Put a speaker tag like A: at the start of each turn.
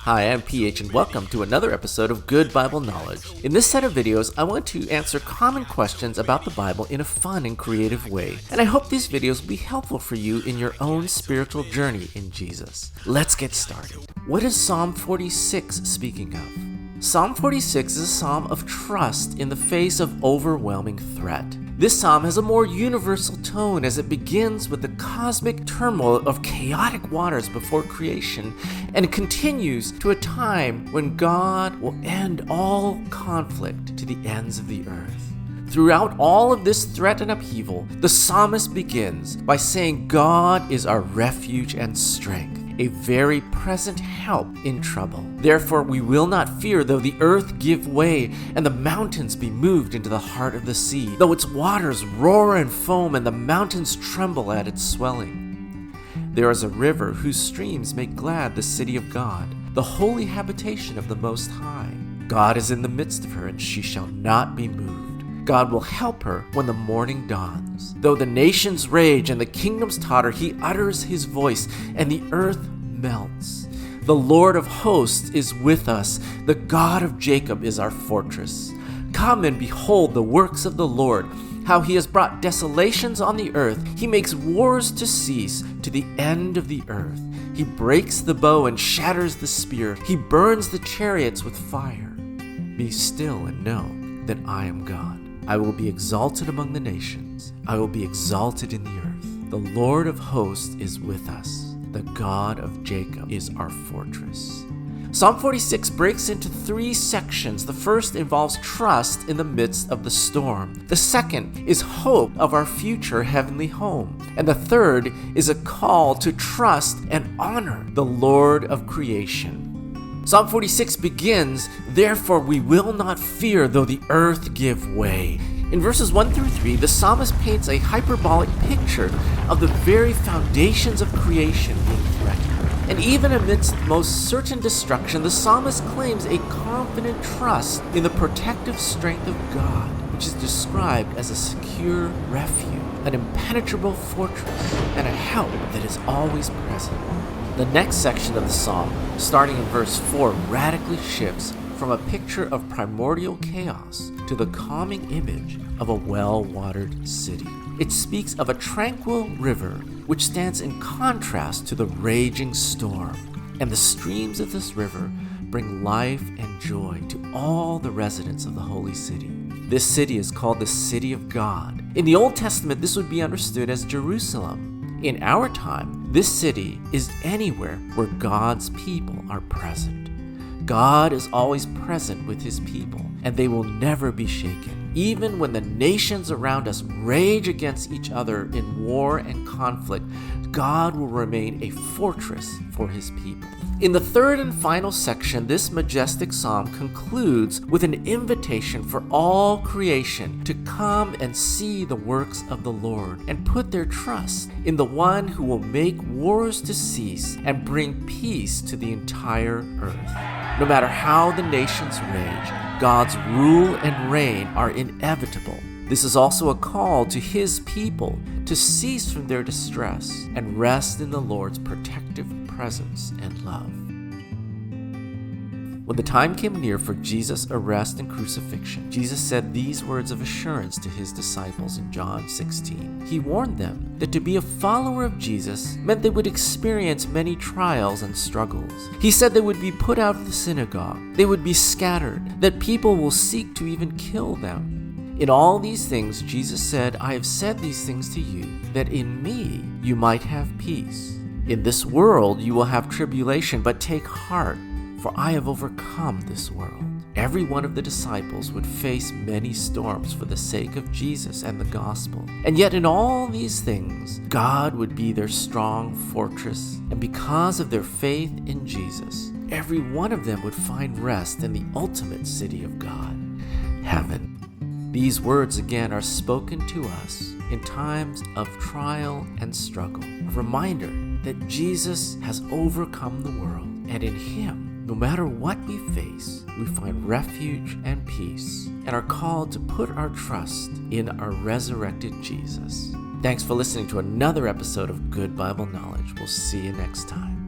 A: Hi, I'm PH and welcome to another episode of Good Bible Knowledge. In this set of videos, I want to answer common questions about the Bible in a fun and creative way, and I hope these videos will be helpful for you in your own spiritual journey in Jesus. Let's get started. What is Psalm 46 speaking of? Psalm 46 is a psalm of trust in the face of overwhelming threat. This psalm has a more universal tone as it begins with the cosmic turmoil of chaotic waters before creation and continues to a time when God will end all conflict to the ends of the earth. Throughout all of this threat and upheaval, the psalmist begins by saying God is our refuge and strength, a very present help in trouble. Therefore we will not fear though the earth give way and the mountains be moved into the heart of the sea, though its waters roar and foam and the mountains tremble at its swelling. There is a river whose streams make glad the city of God, the holy habitation of the Most High. God is in the midst of her, and she shall not be moved. God will help her when the morning dawns. Though the nations rage and the kingdoms totter, he utters his voice and the earth melts. The Lord of hosts is with us. The God of Jacob is our fortress. Come and behold the works of the Lord, how he has brought desolations on the earth. He makes wars to cease to the end of the earth. He breaks the bow and shatters the spear. He burns the chariots with fire. Be still and know that I am God. I will be exalted among the nations. I will be exalted in the earth. The Lord of hosts is with us. The God of Jacob is our fortress. Psalm 46 breaks into three sections. The first involves trust in the midst of the storm. The second is hope of our future heavenly home. And the third is a call to trust and honor the Lord of creation. Psalm 46 begins, "Therefore we will not fear though the earth give way." In verses 1 through 3, the psalmist paints a hyperbolic picture of the very foundations of creation being threatened. And even amidst the most certain destruction, the psalmist claims a confident trust in the protective strength of God, which is described as a secure refuge, an impenetrable fortress, and a help that is always present. The next section of the psalm, starting in verse 4, radically shifts from a picture of primordial chaos to the calming image of a well-watered city. It speaks of a tranquil river which stands in contrast to the raging storm, and the streams of this river bring life and joy to all the residents of the holy city. This city is called the City of God. In the Old Testament, this would be understood as Jerusalem. In our time, this city is anywhere where God's people are present. God is always present with his people, and they will never be shaken. Even when the nations around us rage against each other in war and conflict, God will remain a fortress for his people. In the third and final section, this majestic psalm concludes with an invitation for all creation to come and see the works of the Lord and put their trust in the one who will make wars to cease and bring peace to the entire earth. No matter how the nations rage, God's rule and reign are inevitable. This is also a call to his people to cease from their distress and rest in the Lord's protective presence and love. When the time came near for Jesus' arrest and crucifixion, Jesus said these words of assurance to his disciples in John 16. He warned them that to be a follower of Jesus meant they would experience many trials and struggles. He said they would be put out of the synagogue, they would be scattered, that people will seek to even kill them. In all these things, Jesus said, "I have said these things to you, that in me you might have peace. In this world you will have tribulation, but take heart, for I have overcome this world." Every one of the disciples would face many storms for the sake of Jesus and the gospel. And yet in all these things, God would be their strong fortress. And because of their faith in Jesus, every one of them would find rest in the ultimate city of God, heaven. These words again are spoken to us in times of trial and struggle, a reminder that Jesus has overcome the world, and in him, no matter what we face, we find refuge and peace, and are called to put our trust in our resurrected Jesus. Thanks for listening to another episode of Good Bible Knowledge. We'll see you next time.